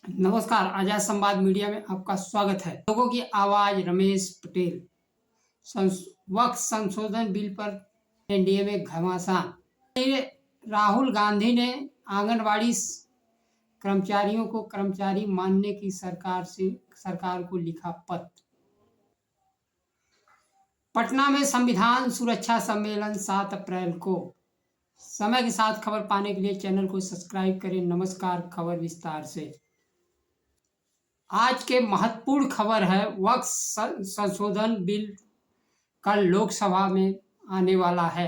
नमस्कार, आजाद संवाद मीडिया में आपका स्वागत है। लोगों की आवाज रमेश पटेल। वक्फ संशोधन बिल पर एनडीए में घमासान। राहुल गांधी ने आंगनवाड़ी कर्मचारियों को कर्मचारी मानने की सरकार को लिखा पत्र। पटना में संविधान सुरक्षा सम्मेलन 7 अप्रैल को। समय के साथ खबर पाने के लिए चैनल को सब्सक्राइब करें। नमस्कार, खबर विस्तार से। आज के महत्वपूर्ण खबर है वक्फ संशोधन बिल कल लोकसभा में आने वाला है।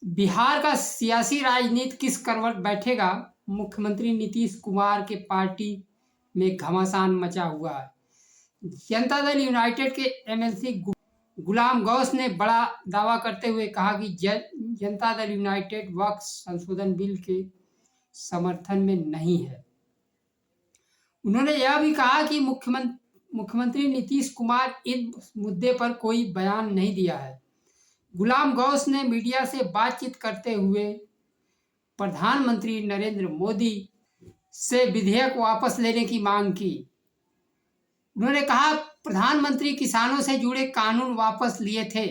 बिहार का सियासी राजनीति किस करवट बैठेगा, मुख्यमंत्री नीतीश कुमार के पार्टी में घमासान मचा हुआ है। जनता दल यूनाइटेड के एमएलसी गुलाम गौस ने बड़ा दावा करते हुए कहा कि जनता दल यूनाइटेड वक्फ संशोधन बिल के समर्थन में नहीं है। उन्होंने यह भी कहा कि मुख्यमंत्री नीतीश कुमार इस मुद्दे पर कोई बयान नहीं दिया है। गुलाम गौस ने मीडिया से बातचीत करते हुए प्रधानमंत्री नरेंद्र मोदी से विधेयक वापस लेने की मांग की। उन्होंने कहा, प्रधानमंत्री किसानों से जुड़े कानून वापस लिए थे।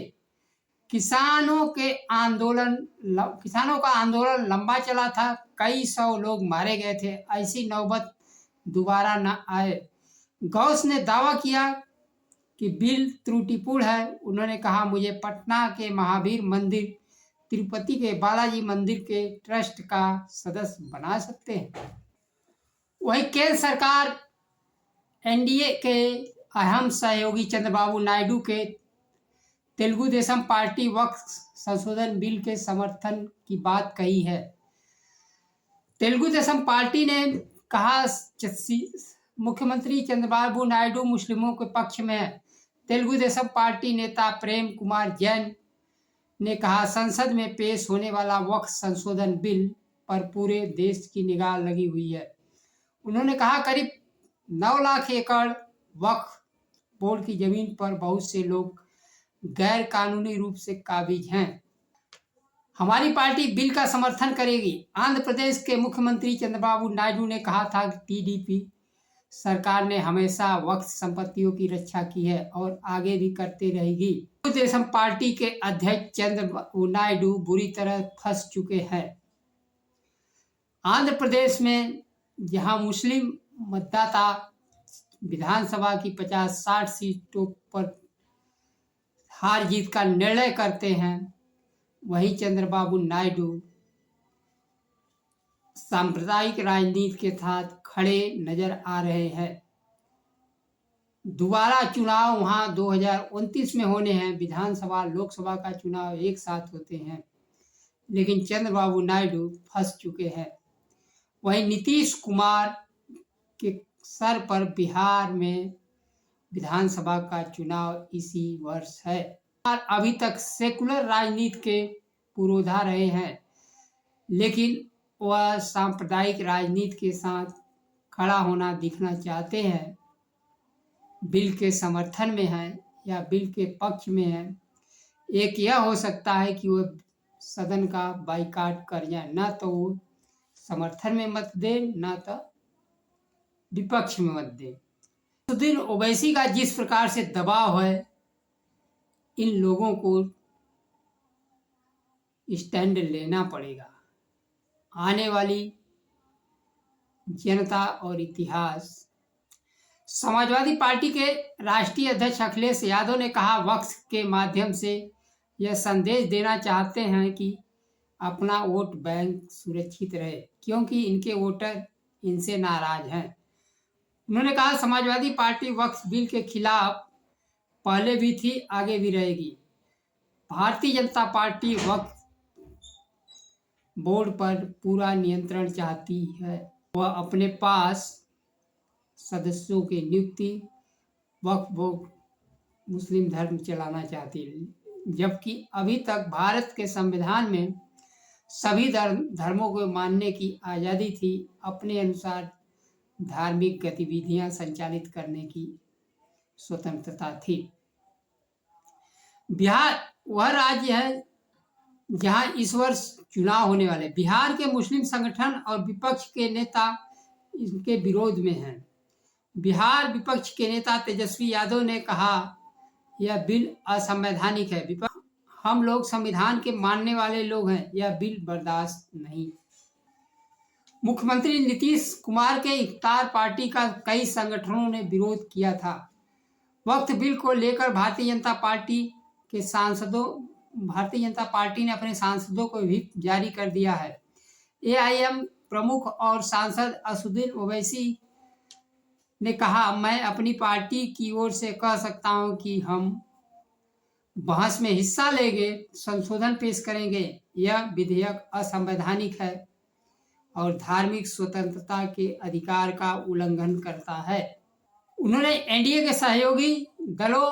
किसानों का आंदोलन लंबा चला था, कई सौ लोग मारे गए थे। ऐसी नौबत दोबारा न आए। गौस ने दावा किया कि बिल त्रुटिपूर्ण है। उन्होंने कहा, मुझे पटना के महावीर मंदिर, तिरुपति के बालाजी मंदिर के ट्रस्ट का सदस्य बना सकते हैं। वहीं केंद्र सरकार एनडीए के अहम सहयोगी चंद्रबाबू नायडू के तेलुगु देशम पार्टी वक्फ संशोधन बिल के समर्थन की बात कही है। तेलुगु देशम पार्टी ने कहा, मुख्यमंत्री चंद्रबाबू नायडू मुस्लिमों के पक्ष में है। तेलुगु देशम पार्टी नेता प्रेम कुमार जैन ने कहा, संसद में पेश होने वाला वक्फ संशोधन बिल पर पूरे देश की निगाह लगी हुई है। उन्होंने कहा, करीब 9 लाख एकड़ वक्फ बोर्ड की जमीन पर बहुत से लोग गैर कानूनी रूप से काबिज हैं। हमारी पार्टी बिल का समर्थन करेगी। आंध्र प्रदेश के मुख्यमंत्री चंद्रबाबू नायडू ने कहा था कि टीडीपी सरकार ने हमेशा वक्फ संपत्तियों की रक्षा की है और आगे भी करते रहेगी। देशम पार्टी के अध्यक्ष चंद्रबाबू नायडू बुरी तरह फंस चुके हैं। आंध्र प्रदेश में जहां मुस्लिम मतदाता विधानसभा की 50-60 सीटों पर हार जीत का निर्णय करते हैं, वहीं चंद्रबाबू नायडू सांप्रदायिक राजनीति के साथ खड़े नजर आ रहे हैं। दोबारा चुनाव वहां 2029 में होने हैं। विधानसभा लोकसभा का चुनाव एक साथ होते हैं, लेकिन चंद्रबाबू नायडू फंस चुके हैं। वहीं नीतीश कुमार के सर पर बिहार में विधानसभा का चुनाव इसी वर्ष है और अभी तक सेकुलर राजनीति के पुरोधा रहे हैं, लेकिन वह सांप्रदायिक राजनीति के साथ खड़ा होना दिखना चाहते हैं। बिल के समर्थन में है या बिल के पक्ष में है। एक यह हो सकता है कि वह सदन का बाइकाट कर जाए, ना तो वो समर्थन में मत दे, ना तो विपक्ष में मत दे। नसरुद्दीन ओवैसी का जिस प्रकार से दबाव है, इन लोगों को स्टैंड लेना पड़ेगा। आने वाली जनता और इतिहास। समाजवादी पार्टी के राष्ट्रीय अध्यक्ष अखिलेश यादव ने कहा, वक्फ के माध्यम से यह संदेश देना चाहते हैं कि अपना वोट बैंक सुरक्षित रहे, क्योंकि इनके वोटर इनसे नाराज हैं। उन्होंने कहा, समाजवादी पार्टी वक्फ बिल के खिलाफ पहले भी थी, आगे भी रहेगी। भारतीय जनता पार्टी वक्फ बोर्ड पर पूरा नियंत्रण चाहती है। वह अपने पास सदस्यों की नियुक्ति वक्फ बोर्ड मुस्लिम धर्म चलाना चाहती है, जबकि अभी तक भारत के संविधान में सभी धर्मों को मानने की आज़ादी थी। अपने अनुसार धार्मिक गतिविधियां संचालित करने की स्वतंत्रता थी। बिहार वह राज्य है जहां इस वर्ष चुनाव होने वाले। बिहार के मुस्लिम संगठन और विपक्ष के नेता इनके विरोध में हैं। बिहार विपक्ष के नेता तेजस्वी यादव ने कहा, यह बिल असंवैधानिक है। हम लोग संविधान के मानने वाले लोग हैं, यह बिल बर्दाश्त नहीं। मुख्यमंत्री नीतीश कुमार के इफ्तार पार्टी का कई संगठनों ने विरोध किया था। वक्त बिल को लेकर भारतीय जनता पार्टी ने अपने सांसदों को व्हिप जारी कर दिया है। एआईएम प्रमुख और सांसद असदुद्दीन ओवैसी ने कहा, मैं अपनी पार्टी की ओर से कह सकता हूं कि हम बहस में हिस्सा लेंगे, संशोधन पेश करेंगे। यह विधेयक असंवैधानिक है और धार्मिक स्वतंत्रता के अधिकार का उल्लंघन करता है। उन्होंने एनडीए के सहयोगी दलों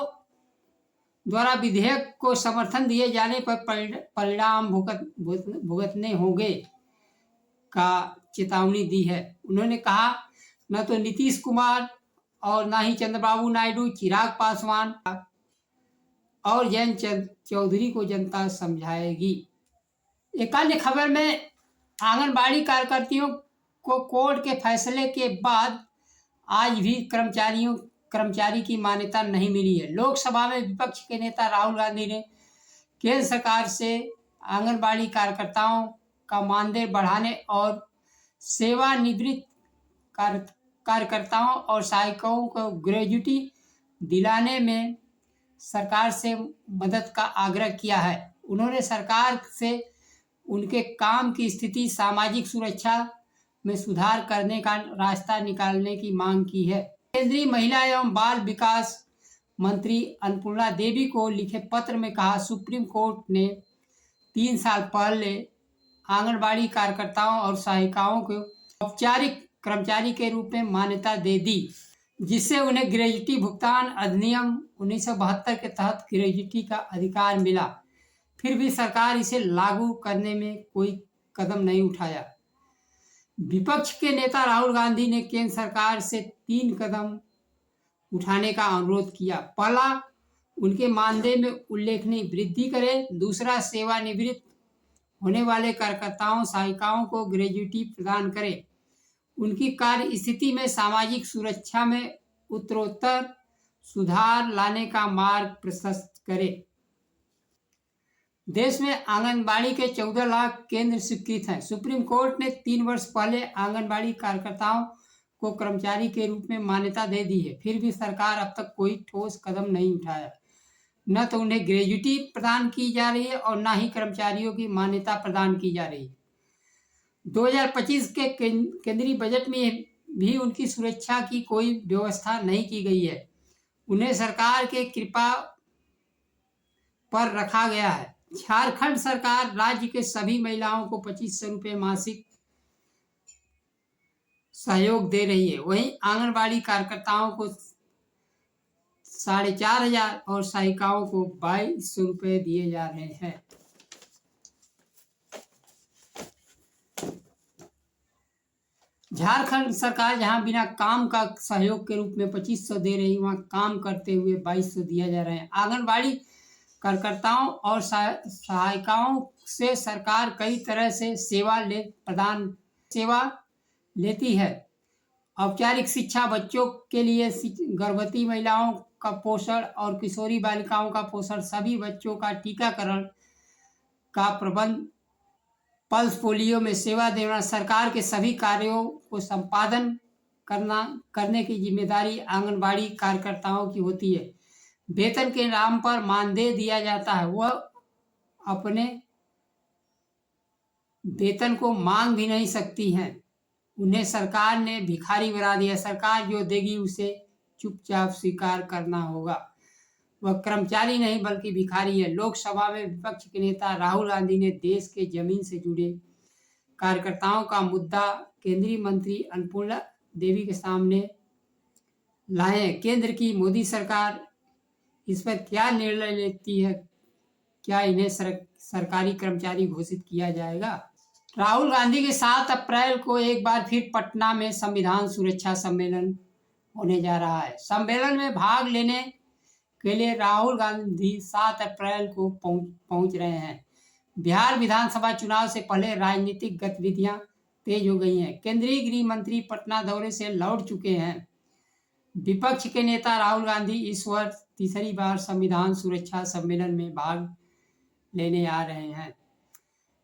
द्वारा विधेयक को समर्थन दिए जाने पर परिणाम भुगतने होंगे का चेतावनी दी है। उन्होंने कहा, न तो नीतीश कुमार और न ही चंद्रबाबू नायडू, चिराग पासवान और जयंत चौधरी को जनता समझाएगी। एक अन्य खबर में आंगनबाड़ी कार्यकर्तियों को कोर्ट के फैसले के बाद आज भी कर्मचारी की मान्यता नहीं मिली है। लोकसभा में विपक्ष के नेता राहुल गांधी ने केंद्र सरकार से आंगनबाड़ी कार्यकर्ताओं का मानदेय बढ़ाने और सेवानिवृत्त कार्यकर्ताओं और सहायकों को ग्रेजुटी दिलाने में सरकार से मदद का आग्रह किया है। उन्होंने सरकार से उनके काम की स्थिति, सामाजिक सुरक्षा में सुधार करने का रास्ता निकालने की मांग की है। केंद्रीय महिला एवं बाल विकास मंत्री अन्नपूर्णा देवी को लिखे पत्र में कहा, सुप्रीम कोर्ट ने 3 साल पहले आंगनबाड़ी कार्यकर्ताओं और सहायिकाओं को औपचारिक कर्मचारी के रूप में मान्यता दे दी, जिससे उन्हें ग्रेजुटी भुगतान अधिनियम 1972 के तहत ग्रेजुटी का अधिकार मिला। फिर भी सरकार इसे लागू करने में कोई कदम नहीं उठाया। विपक्ष के नेता राहुल गांधी ने केंद्र सरकार से 3 कदम उठाने का अनुरोध किया। पहला, उनके मानदेय में उल्लेखनीय वृद्धि करे। दूसरा, सेवानिवृत्त होने वाले कार्यकर्ताओं सहायिकाओं को ग्रेजुटी प्रदान करे। उनकी कार्य स्थिति में सामाजिक सुरक्षा में उत्तरोत्तर सुधार लाने का मार्ग प्रशस्त करे। देश में आंगनबाड़ी के 14 लाख केंद्र स्वीकृत हैं। सुप्रीम कोर्ट ने 3 वर्ष पहले आंगनबाड़ी कार्यकर्ताओं को कर्मचारी के रूप में मान्यता दे दी है। फिर भी सरकार अब तक कोई ठोस कदम नहीं उठाया। न तो उन्हें ग्रेजुटी प्रदान की जा रही है और न ही कर्मचारियों की मान्यता प्रदान की जा रही है। 2025 के केंद्रीय बजट में भी उनकी सुरक्षा की कोई व्यवस्था नहीं की गई है। उन्हें सरकार के कृपा पर रखा गया है। झारखंड सरकार राज्य के सभी महिलाओं को 2500 रुपये मासिक सहयोग दे रही है। वहीं आंगनबाड़ी कार्यकर्ताओं को 4500 और सहायिकाओं को 2200 रुपये दिए जा रहे हैं। झारखंड सरकार जहां बिना काम का सहयोग के रूप में 2500 दे रही, वहां काम करते हुए 2200 दिया जा रहा है। आंगनबाड़ी कार्यकर्ताओं और सहायिकाओं से सरकार कई तरह से सेवा लेती है। औपचारिक शिक्षा, बच्चों के लिए गर्भवती महिलाओं का पोषण और किशोरी बालिकाओं का पोषण, सभी बच्चों का टीकाकरण का प्रबंध, पल्स पोलियो में सेवा देना, सरकार के सभी कार्यों को संपादन करने की जिम्मेदारी आंगनबाड़ी कार्यकर्ताओं की होती है। वेतन के नाम पर मानदेय दिया जाता है। वह अपने वेतन को मांग भी नहीं सकती हैं। उन्हें सरकार ने भिखारी बना दिया। सरकार जो देगी उसे चुपचाप स्वीकार करना होगा। वह कर्मचारी नहीं बल्कि भिखारी है। लोकसभा में विपक्ष के नेता राहुल गांधी ने देश के जमीन से जुड़े कार्यकर्ताओं का मुद्दा केंद्रीय मंत्री अन्नपूर्णा देवी के सामने लाए। केंद्र की मोदी सरकार इस पर क्या निर्णय लेती है? क्या इन्हें सरकारी कर्मचारी घोषित किया जाएगा? राहुल गांधी के 7 अप्रैल को एक बार फिर पटना में संविधान सुरक्षा सम्मेलन होने जा रहा है। सम्मेलन में भाग लेने के लिए राहुल गांधी 7 अप्रैल को पहुंच रहे हैं। बिहार विधानसभा चुनाव से पहले राजनीतिक गतिविधियां तेज हो गई हैं। केंद्रीय गृह मंत्री पटना दौरे से लौट चुके हैं। विपक्ष के नेता राहुल गांधी इस वर्ष तीसरी बार संविधान सुरक्षा सम्मेलन में भाग लेने आ रहे हैं।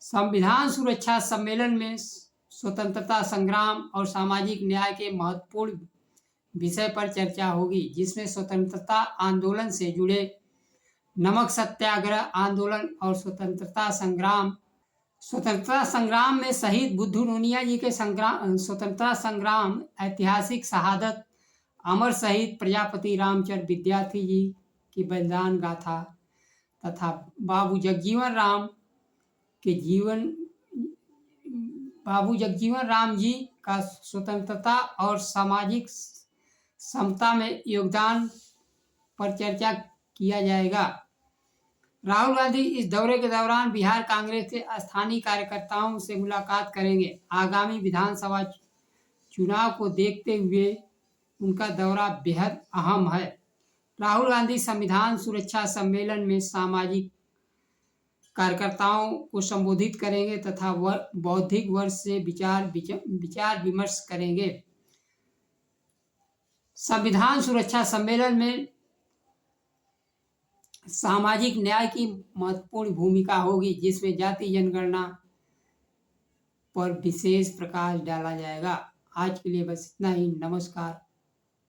संविधान सुरक्षा सम्मेलन में स्वतंत्रता संग्राम और सामाजिक न्याय के महत्वपूर्ण विषय पर चर्चा होगी, जिसमें स्वतंत्रता आंदोलन से जुड़े नमक सत्याग्रह आंदोलन और स्वतंत्रता संग्राम में शहीद बुद्धू नूनिया जी के स्वतंत्रता संग्राम, ऐतिहासिक शहादत, अमर शहीद प्रजापति रामचंद्र विद्यार्थी जी की बलिदान गाथा तथा बाबू जगजीवन राम जी का स्वतंत्रता और सामाजिक समता में योगदान पर चर्चा किया जाएगा। राहुल गांधी इस दौरे के दौरान बिहार कांग्रेस के स्थानीय कार्यकर्ताओं से मुलाकात करेंगे। आगामी विधानसभा चुनाव को देखते हुए उनका दौरा बेहद अहम है। राहुल गांधी संविधान सुरक्षा सम्मेलन में सामाजिक कार्यकर्ताओं को संबोधित करेंगे तथा बौद्धिक वर्ष से विचार विमर्श करेंगे। संविधान सुरक्षा सम्मेलन में सामाजिक न्याय की महत्वपूर्ण भूमिका होगी, जिसमें जाति जनगणना पर विशेष प्रकाश डाला जाएगा। आज के लिए बस इतना ही। नमस्कार।